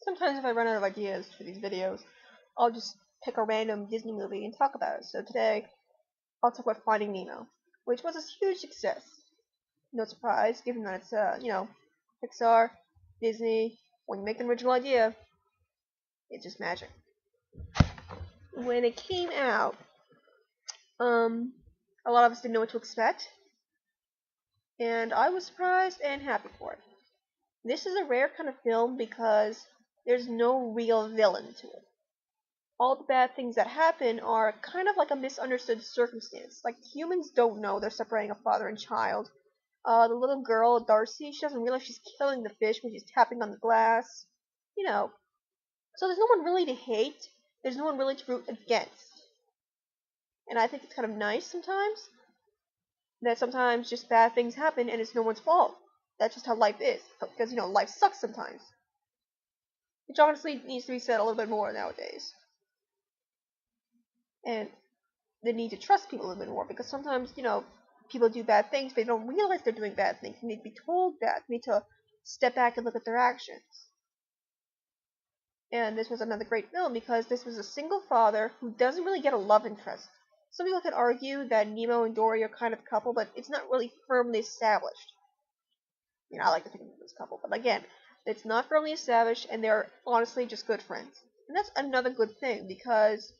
Sometimes if I run out of ideas for these videos, I'll just pick a random Disney movie and talk about it. So today, I'll talk about Finding Nemo, which was a huge success. No surprise, given that it's, Pixar, Disney. When you make an original idea, it's just magic. When it came out, a lot of us didn't know what to expect, and I was surprised and happy for it. This is a rare kind of film because there's no real villain to it. All the bad things that happen are kind of like a misunderstood circumstance. Like, humans don't know they're separating a father and child. The little girl, Darcy, she doesn't realize she's killing the fish when she's tapping on the glass. You know. So there's no one really to hate. There's no one really to root against. And I think it's kind of nice sometimes that sometimes just bad things happen and it's no one's fault. That's just how life is. Because, life sucks sometimes. Which honestly needs to be said a little bit more nowadays. And the need to trust people a little bit more, because sometimes, people do bad things, but they don't realize they're doing bad things. They need to be told that. They need to step back and look at their actions. And this was another great film because this was a single father who doesn't really get a love interest. Some people could argue that Nemo and Dory are kind of a couple, but it's not really firmly established. I like to think of them as a couple, but again, it's not firmly established, and they're honestly just good friends. And that's another good thing, because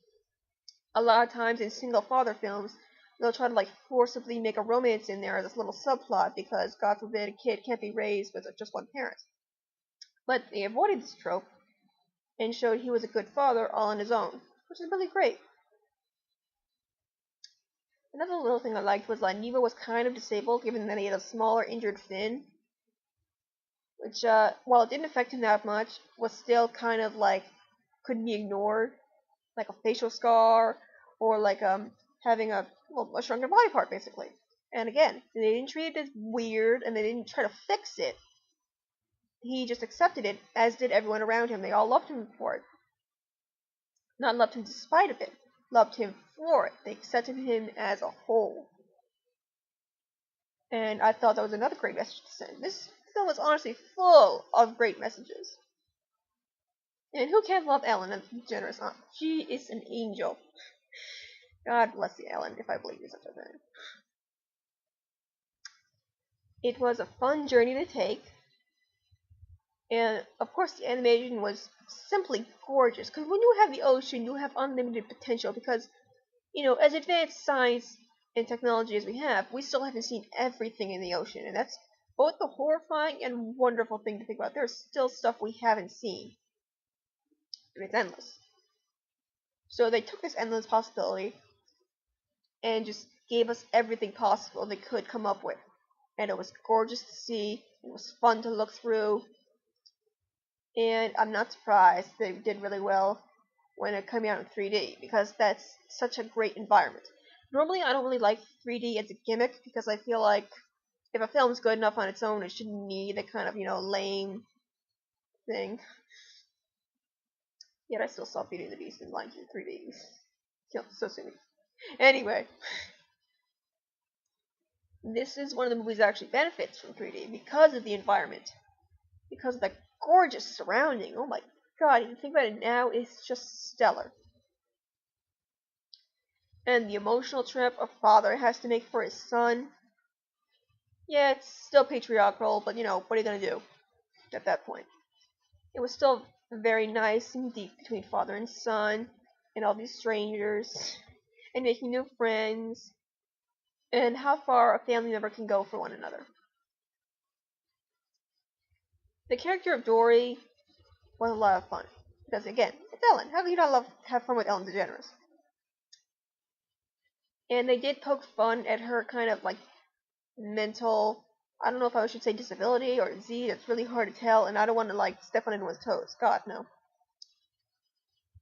a lot of times in single father films, they'll try to forcibly make a romance in there as this little subplot because, God forbid, a kid can't be raised with just one parent. But they avoided this trope and showed he was a good father all on his own, which is really great. Another little thing I liked was that Nemo was kind of disabled, given that he had a smaller injured fin, which, while it didn't affect him that much, was still kind of couldn't be ignored, like a facial scar, or having a shrunken body part, basically. And again, they didn't treat it as weird, and they didn't try to fix it. He just accepted it, as did everyone around him. They all loved him for it. Not loved him despite of it, loved him for it. They accepted him as a whole. And I thought that was another great message to send. This film is honestly full of great messages. And who can't love Ellen DeGeneres? She is an angel. God bless you, Ellen, if I believe you're such a thing. It was a fun journey to take. And, of course, the animation was simply gorgeous. Because when you have the ocean, you have unlimited potential. Because, as advanced science and technology as we have, we still haven't seen everything in the ocean. And that's both a horrifying and wonderful thing to think about. There's still stuff we haven't seen. And it's endless. So they took this endless possibility and just gave us everything possible they could come up with. And it was gorgeous to see. It was fun to look through. And I'm not surprised they did really well when it came out in 3D, because that's such a great environment. Normally, I don't really like 3D as a gimmick, because I feel like if a film's good enough on its own, it shouldn't need a kind of, lame thing. Yet I still saw Beauty and the Beast in Lion King 3D. So silly. Anyway, this is one of the movies that actually benefits from 3D because of the environment, because of the gorgeous surrounding. Oh my God, if you think about it now, it's just stellar. And the emotional trip a father has to make for his son. Yeah, it's still patriarchal, but what are you gonna do at that point? It was still very nice and deep between father and son, and all these strangers, and making new friends, and how far a family member can go for one another. The character of Dory was a lot of fun. Because again, it's Ellen. How can you not have fun with Ellen DeGeneres? And they did poke fun at her kind of mental, I don't know if I should say disability or disease. It's really hard to tell, and I don't want to step on anyone's toes. God, no.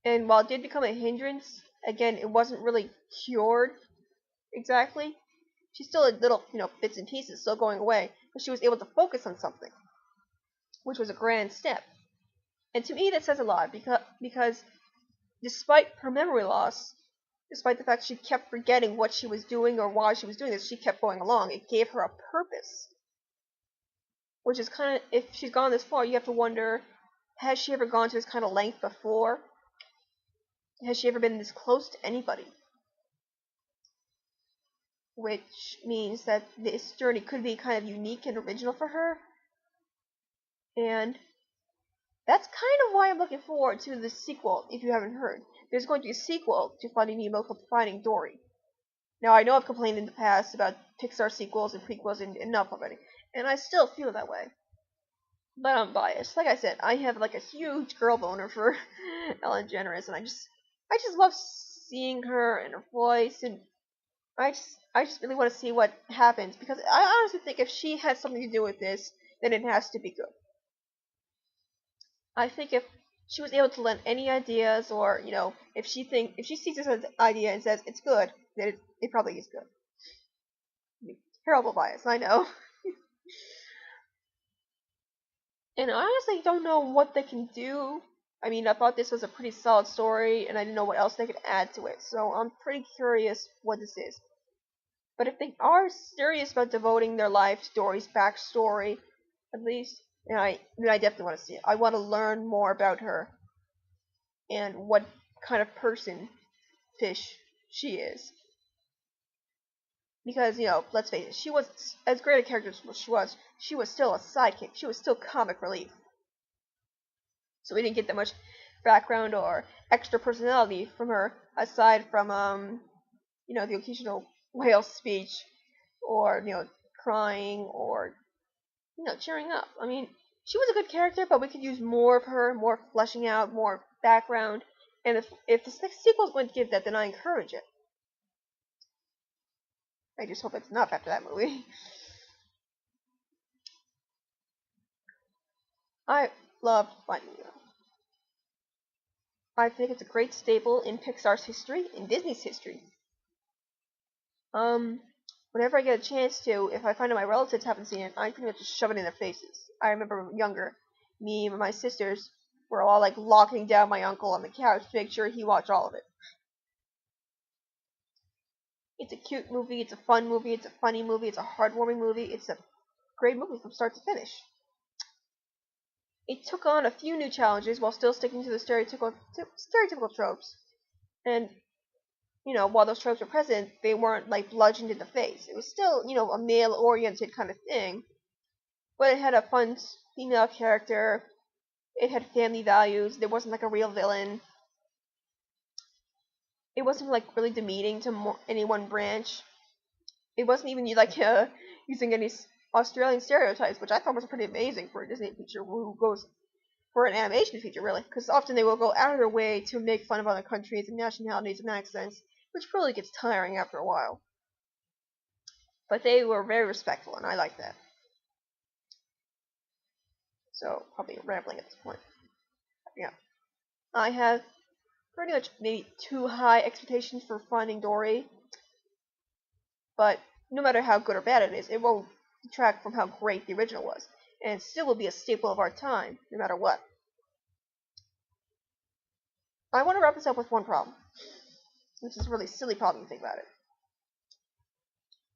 And while it did become a hindrance, again, it wasn't really cured exactly. She still had little, bits and pieces still going away, but she was able to focus on something, which was a grand step. And to me, that says a lot, because despite her memory loss, despite the fact she kept forgetting what she was doing or why she was doing this, she kept going along. It gave her a purpose. Which is kind of, if she's gone this far, you have to wonder has she ever gone to this kind of length before? Has she ever been this close to anybody? Which means that this journey could be kind of unique and original for her. And that's kind of why I'm looking forward to the sequel, if you haven't heard. There's going to be a sequel to Finding Nemo called Finding Dory. Now, I know I've complained in the past about Pixar sequels and prequels and enough already, and I still feel that way. But I'm biased. Like I said, I have like a huge girl boner for Ellen DeGeneres, and I just love seeing her and her voice, and I just really want to see what happens, because I honestly think if she has something to do with this, then it has to be good. I think if she was able to lend any ideas, or if she sees this as an idea and says it's good, then it probably is good. Terrible bias, I know. And I honestly don't know what they can do. I mean, I thought this was a pretty solid story, and I didn't know what else they could add to it. So I'm pretty curious what this is. But if they are serious about devoting their life to Dory's backstory, at least, then I definitely want to see it. I want to learn more about her and what kind of person fish she is. Because, let's face it, she was, as great a character as she was still a sidekick. She was still comic relief. So we didn't get that much background or extra personality from her, aside from, the occasional whale speech, or, crying, or, cheering up. I mean, she was a good character, but we could use more of her, more fleshing out, more background. And if the sequel is going to give that, then I encourage it. I just hope it's enough after that movie. I loved Finding Nemo. I think it's a great staple in Pixar's history, in Disney's history. Whenever I get a chance to, if I find out my relatives haven't seen it, I pretty much just shove it in their faces. I remember younger, me and my sisters were all like locking down my uncle on the couch to make sure he watched all of it. It's a cute movie, it's a fun movie, it's a funny movie, it's a heartwarming movie, it's a great movie from start to finish. It took on a few new challenges while still sticking to the stereotypical tropes. And, while those tropes were present, they weren't like bludgeoned in the face. It was still, a male-oriented kind of thing. But it had a fun female character. It had family values. There wasn't like a real villain. It wasn't like really demeaning to any one branch. It wasn't even like using any Australian stereotypes, which I thought was pretty amazing for a Disney feature who goes for an animation feature, really, because often they will go out of their way to make fun of other countries and nationalities and accents, which really gets tiring after a while. But they were very respectful, and I like that. So, probably rambling at this point. Yeah. I have pretty much maybe too high expectations for Finding Dory, but no matter how good or bad it is, it won't detract from how great the original was, and it still will be a staple of our time, no matter what. I want to wrap this up with one problem. This is a really silly problem to think about it.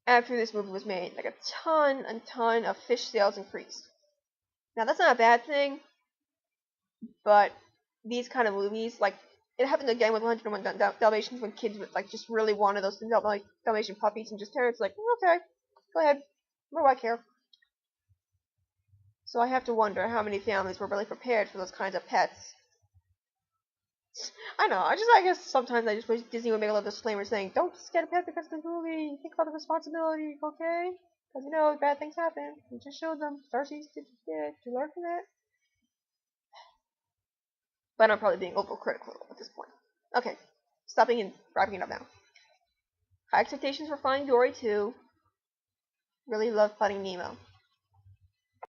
After this movie was made, like a ton of fish sales increased. Now that's not a bad thing, but these kind of movies, like it happened again with 101 Dalmatians when kids would like just really wanted those Dalmatian puppies and just parents like, okay, go ahead, what do I care? So I have to wonder how many families were really prepared for those kinds of pets. I know, I guess sometimes I just wish Disney would make a little disclaimer saying, don't just get a pet because of the movie, think about the responsibility, okay? Because, bad things happen. You just showed them. Star Seeds did to learn from that. But I'm probably being overcritical at this point. Okay, stopping and wrapping it up now. High expectations for Finding Dory 2. Really love Finding Nemo.